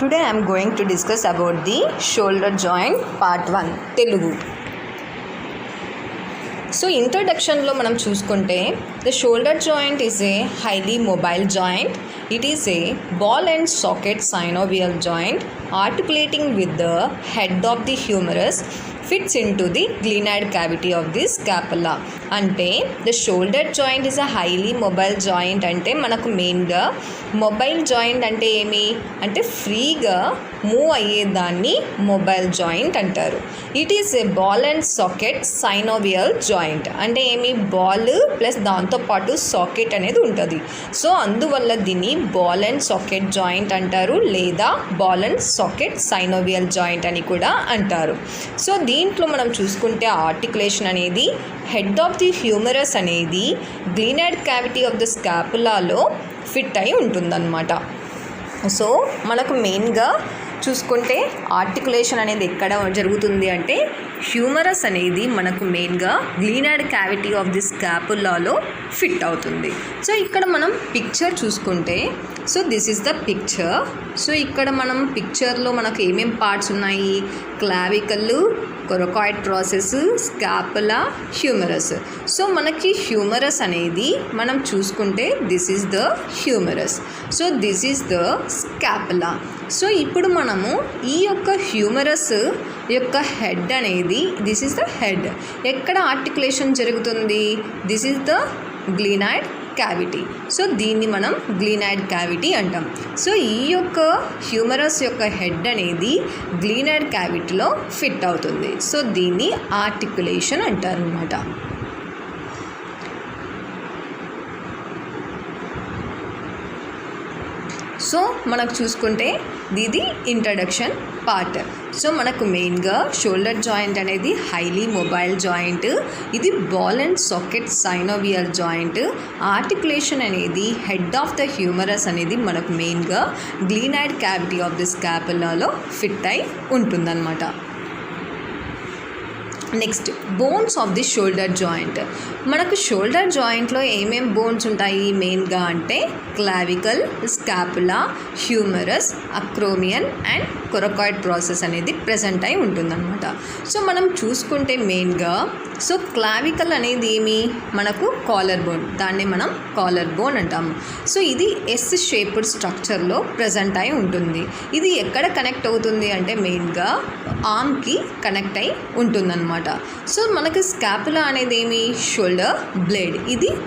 Today I am going to discuss about the shoulder joint part 1 Telugu. So introduction lo manam chusukunte the shoulder joint is a highly mobile joint. It is a ball and socket synovial joint articulating with the head of the humerus, fits into the glenoid cavity of the scapula. అంటే the shoulder joint is a highly mobile joint. అంటే మనకు మెయిన్గా mobile joint అంటే ఏమి అంటే ఫ్రీగా move అయ్యేదాన్ని mobile joint అంటారు. It is a ball and socket synovial joint. అంటే ఏమి బాల్ ప్లస్ దాంతోపాటు సాకెట్ అనేది ఉంటుంది. సో అందువల్ల దీన్ని బాల్ అండ్ సాకెట్ జాయింట్ అంటారు, లేదా ball and socket synovial joint అని కూడా అంటారు. సో దీంట్లో మనం చూసుకుంటే ఆర్టికులేషన్ అనేది హెడ్ ఆఫ్ ది హ్యూమరస్ అనేది గ్లీనాయిడ్ క్యావిటీ ఆఫ్ ద స్కాపులాలో ఫిట్ అయి ఉంటుందన్నమాట. సో మనకు మెయిన్గా చూసుకుంటే ఆర్టికులేషన్ అనేది ఎక్కడ జరుగుతుంది అంటే హ్యూమరస్ అనేది మనకు మెయిన్గా గ్లీనాయిడ్ క్యావిటీ ఆఫ్ ది స్కాపులాలో ఫిట్ అవుతుంది. సో ఇక్కడ మనం పిక్చర్ చూసుకుంటే so this is the picture. So ఇక్కడ మనం పిక్చర్లో మనకు ఏమేం పార్ట్స్ ఉన్నాయి, clavicle, coracoid process, scapula, humerus. So మనకి హ్యూమరస్ అనేది మనం చూసుకుంటే this is the humerus. So this is the scapula. So ఇప్పుడు మనము ఈ యొక్క హ్యూమరస్ యొక్క హెడ్ అనేది దిస్ ఈజ్ ద హెడ్. ఎక్కడ ఆర్టికులేషన్ జరుగుతుంది? This is the glenoid cavity. So దీన్ని మనం గ్లీనాయిడ్ క్యావిటీ అంటాం. సో ఈ యొక్క హ్యూమరస్ యొక్క హెడ్ అనేది గ్లీనాయిడ్ క్యావిటీలో ఫిట్ అవుతుంది. సో దీన్ని ఆర్టికులేషన్ అంటారు అన్నమాట. సో మనకు చూసుకుంటే ఇది ఇంట్రడక్షన్ పార్ట్. సో మనకు మెయిన్గా షోల్డర్ జాయింట్ అనేది హైలీ మొబైల్ జాయింట్. ఇది ball and socket synovial joint. Articulation అనేది హెడ్ ఆఫ్ ద హ్యూమరస్ అనేది మనకు మెయిన్గా గ్లీనాయిడ్ క్యావిటీ ఆఫ్ ది స్కాపులాలో ఫిట్ అయి ఉంటుందన్నమాట. Next bones of the shoulder joint. మనకు షోల్డర్ జాయింట్లో ఏమేం బోన్స్ ఉంటాయి మెయిన్గా అంటే clavicle, scapula, humerus, acromion and coracoid process అనేది ప్రెజెంట్ అయి ఉంటుందన్నమాట. సో మనం చూసుకుంటే మెయిన్గా సో క్లావికల్ అనేది ఏమి మనకు కాలర్ బోన్, దాన్ని మనం కాలర్ బోన్ అంటాము. సో ఇది ఎస్ షేప్డ్ స్ట్రక్చర్లో ప్రెజెంట్ అయి ఉంటుంది. ఇది ఎక్కడ కనెక్ట్ అవుతుంది అంటే మెయిన్గా ఆర్మ్కి కనెక్ట్ అయి ఉంటుందన్నమాట. సో మనకి స్కాపులా అనేది ఏమి షోల్డర్ బ్లేడ్.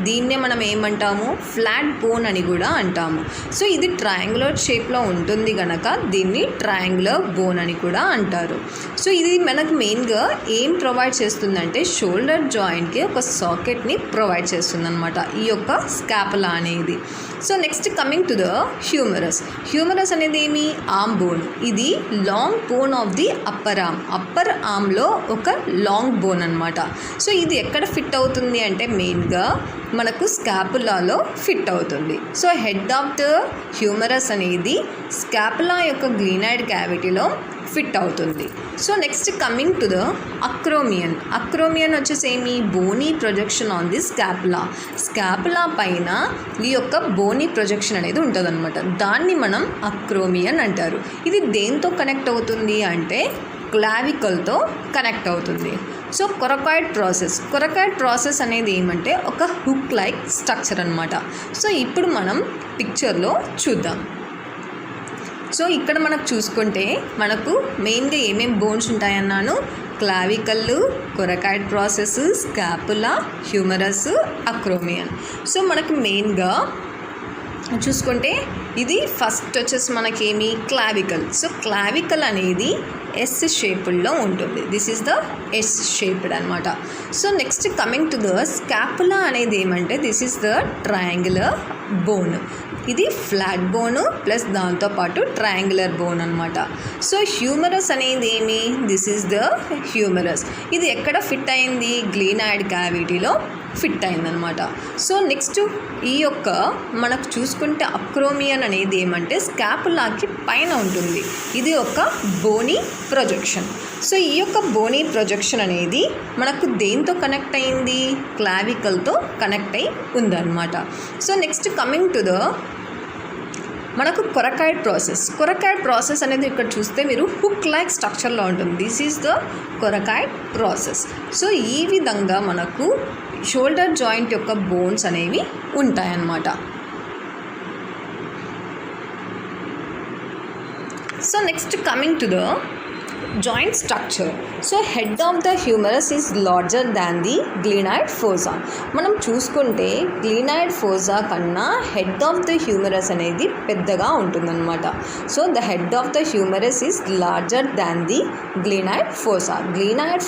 దీన్నే మనం ఏమంటాము ఫ్లాట్ బోన్ అని కూడా అంటాము. సో ఇది ట్రయాంగులర్ షేప్లో ఉంటుంది కనుక దీన్ని ట్రయాంగులర్ బోన్ అని కూడా అంటారు. సో ఇది మనకు మెయిన్గా ఏం ప్రొవైడ్ చేస్తుందంటే షోల్డర్ జాయింట్కి ఒక సాకెట్ని ప్రొవైడ్ చేస్తుంది అనమాట ఈ యొక్క స్కాపులా అనేది. So next coming to the humerus. Humerus అనేది ఏమి ఆర్మ్ బోన్. ఇది long bone of the upper ఆర్మ్లో ఒక లాంగ్ బోన్ అనమాట. సో ఇది ఎక్కడ ఫిట్ అవుతుంది అంటే మెయిన్గా మనకు స్కాపులాలో ఫిట్ అవుతుంది. So head of the humerus అనేది స్కాపులా యొక్క గ్లీనాయిడ్ క్యావిటీలో ఫిట్ అవుతుంది. So next coming to the acromion వచ్చేసి ఏమి bony projection on the scapula పైన ఈ యొక్క బోనీ ప్రొజెక్షన్ అనేది ఉంటుంది అనమాట. దాన్ని మనం అక్రోమియన్ అంటారు. ఇది దేంతో కనెక్ట్ అవుతుంది అంటే క్లావికల్తో కనెక్ట్ అవుతుంది. సో కొరకాయిడ్ ప్రాసెస్ అనేది ఏమంటే ఒక హుక్ లైక్ స్ట్రక్చర్ అనమాట. సో ఇప్పుడు మనం పిక్చర్లో చూద్దాం. సో ఇక్కడ మనకు చూసుకుంటే మనకు మెయిన్గా ఏమేం బోన్స్ ఉంటాయన్నాను, clavicle, coracoid process, scapula, humerus, acromion. So మనకు మెయిన్గా చూసుకుంటే ఇది ఫస్ట్ వచ్చేసి మనకేమి క్లావికల్. సో క్లావికల్ అనేది ఎస్ షేప్డ్లో ఉంటుంది. This is the S shaped అనమాట. So next coming to the scapula అనేది ఏమంటే this is the triangular bone. ఇది ఫ్లాట్ బోను ప్లస్ దాంతోపాటు ట్రయాంగులర్ బోన్ అనమాట. సో హ్యూమరస్ అనేది ఏమి దిస్ ఈజ్ ద హ్యూమరస్. ఇది ఎక్కడ ఫిట్ అయింది గ్లీనాయిడ్ క్యావిటీలో ఫిట్ అయిందనమాట. సో నెక్స్ట్ ఈ యొక్క మనకు చూసుకుంటే అక్రోమియన్ అనేది ఏమంటే స్కాపులాకి పైన ఉంటుంది. ఇది ఒక బోనీ ప్రొజెక్షన్. సో ఈ యొక్క బోనీ ప్రొజెక్షన్ అనేది మనకు దేంతో కనెక్ట్ అయింది క్లావికల్తో కనెక్ట్ అయి ఉందన్నమాట. So next coming to the మనకు కొరకాయిడ్ ప్రాసెస్ అనేది ఇక్కడ చూస్తే మీరు హుక్ లైక్ స్ట్రక్చర్లో ఉంటుంది. This is the coracoid process. So ఈ విధంగా మనకు షోల్డర్ జాయింట్ యొక్క బోన్స్ అనేవి ఉంటాయన్నమాట. So next coming to the joint structure. So head of the humerus is larger than the glenoid fossa. మనం చూసుకుంటే గ్లీనాయిడ్ ఫోసా కన్నా హెడ్ ఆఫ్ ద హ్యూమరస్ అనేది పెద్దగా ఉంటుందన్నమాట. So the head of the humerus is larger than the glenoid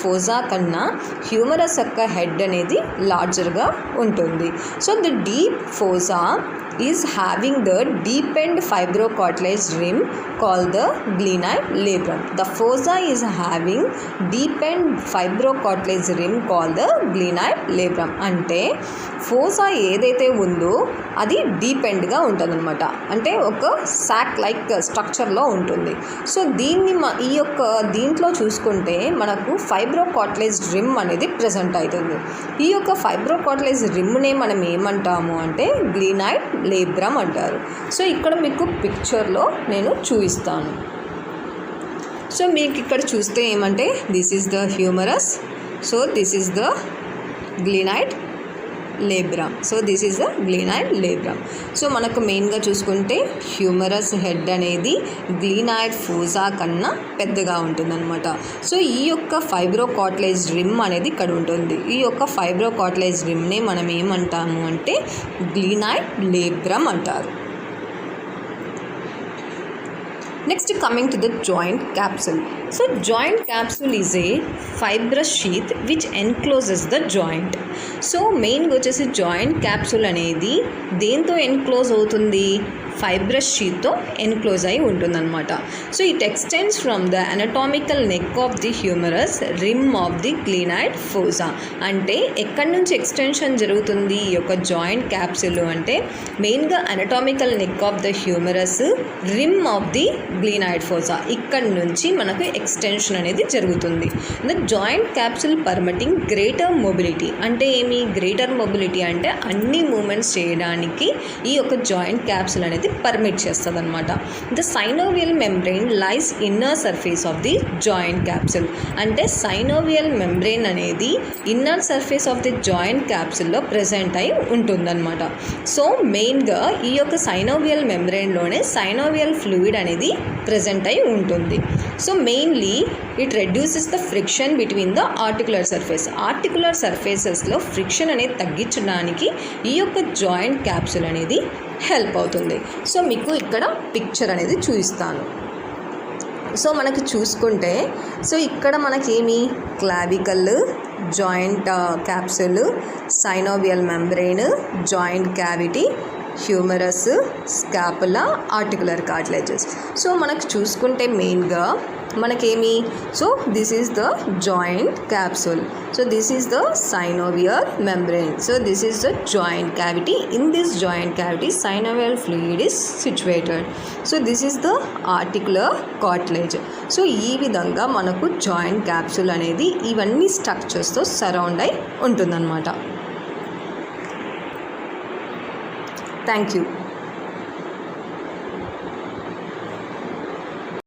fossa కన్నా humerus యొక్క head అనేది లార్జర్గా ఉంటుంది. So the deep fossa is having the deepened fibrocartilage rim called the glenoid labrum. The fossa is having deepened fibrocartilage rim called the glenoid labrum. అంటే fossa ఏదైతే ఉందో అది డీపెండ్గా ఉంటుందన్నమాట. అంటే ఒక సాక్ లైక్ స్ట్రక్చర్లో ఉంటుంది. సో దీంట్లో చూసుకుంటే మనకు ఫైబ్రోకార్టిలేజ్ రిమ్ అనేది ప్రజెంట్ అవుతుంది. ఈ యొక్క ఫైబ్రోకార్టిలేజ్ రిమ్నే మనం ఏమంటాము అంటే గ్లీనాయిడ్ లేబ్రమ్ అంటారు. సో ఇక్కడ మీకు పిక్చర్లో నేను చూపిస్తాను. సో మీకు ఇక్కడ చూస్తే ఏమంటే this is the humerus. So this is the glenoid labrum. So this is the glenoid labrum. So మనకు మెయిన్గా చూసుకుంటే హ్యూమరస్ హెడ్ అనేది గ్లీనాయిడ్ ఫోసా కన్నా పెద్దగా ఉంటుందన్నమాట. సో ఈ యొక్క ఫైబ్రోకార్టిలేజ్ రిమ్ అనేది ఇక్కడ ఉంటుంది. ఈ యొక్క ఫైబ్రోకార్టిలేజ్ రిమ్నే మనం ఏమంటాము అంటే గ్లీనాయిడ్ లేబ్రమ్ అంటారు. Next, coming to the joint capsule. So joint capsule is a fibrous sheath which encloses the joint. So main వచ్చేసి joint capsule అనేది దేంతో ఎన్క్లోజ్ అవుతుంది? ఫైబ్రస్ షీత్తో ఎన్క్లోజ్ అయి ఉంటుందన్నమాట. So it extends from the anatomical neck of the humerus rim of the glenoid fossa. అంటే ఎక్కడి నుంచి extension జరుగుతుంది ఈ యొక్క జాయింట్ క్యాప్సూల్ అంటే మెయిన్గా anatomical neck of the humorous rim of the glenoid fossa ఇక్కడి నుంచి మనకు ఎక్స్టెన్షన్ అనేది జరుగుతుంది. The joint capsule permitting greater mobility. అంటే ఏమి గ్రేటర్ మొబిలిటీ అంటే అన్ని మూమెంట్స్ చేయడానికి ఈ యొక్క జాయింట్ క్యాప్సూల్ అనేది పర్మిట్ చేస్తుంది అనమాట. The synovial membrane lies inner surface of the joint capsule. అంటే సైనోవియల్ మెంబ్రెయిన్ అనేది inner surface of the joint క్యాప్సూల్లో ప్రెజెంట్ అయి ఉంటుందన్నమాట. సో మెయిన్గా ఈ యొక్క సైనోవియల్ మెంబ్రెయిన్లోనే సైనోవియల్ ఫ్లూయిడ్ అనేది ప్రెజెంట్ అయి ఉంటుంది. So mainly it reduces the friction between the articular surface. Articular సర్ఫేసెస్లో ఫ్రిక్షన్ అనేది తగ్గించడానికి ఈ యొక్క జాయింట్ క్యాప్సూల్ అనేది హెల్ప్ అవుతుంది. సో మీకు ఇక్కడ పిక్చర్ అనేది చూపిస్తాను. సో మనకి చూసుకుంటే సో ఇక్కడ మనకేమి clavicle, joint capsule, synovial membrane, joint cavity, humorous, scapula, articular cartilages. So మనకు చూసుకుంటే మెయిన్గా మనకేమి so this is the joint capsule. So this is the synovial membrane. So this is the joint cavity. In this joint cavity synovial fluid is situated. So this is the articular cartilage. So ఈ విధంగా మనకు joint capsule అనేది ఇవన్నీ స్ట్రక్చర్స్తో surround అయి ఉంటుందన్నమాట. Thank you.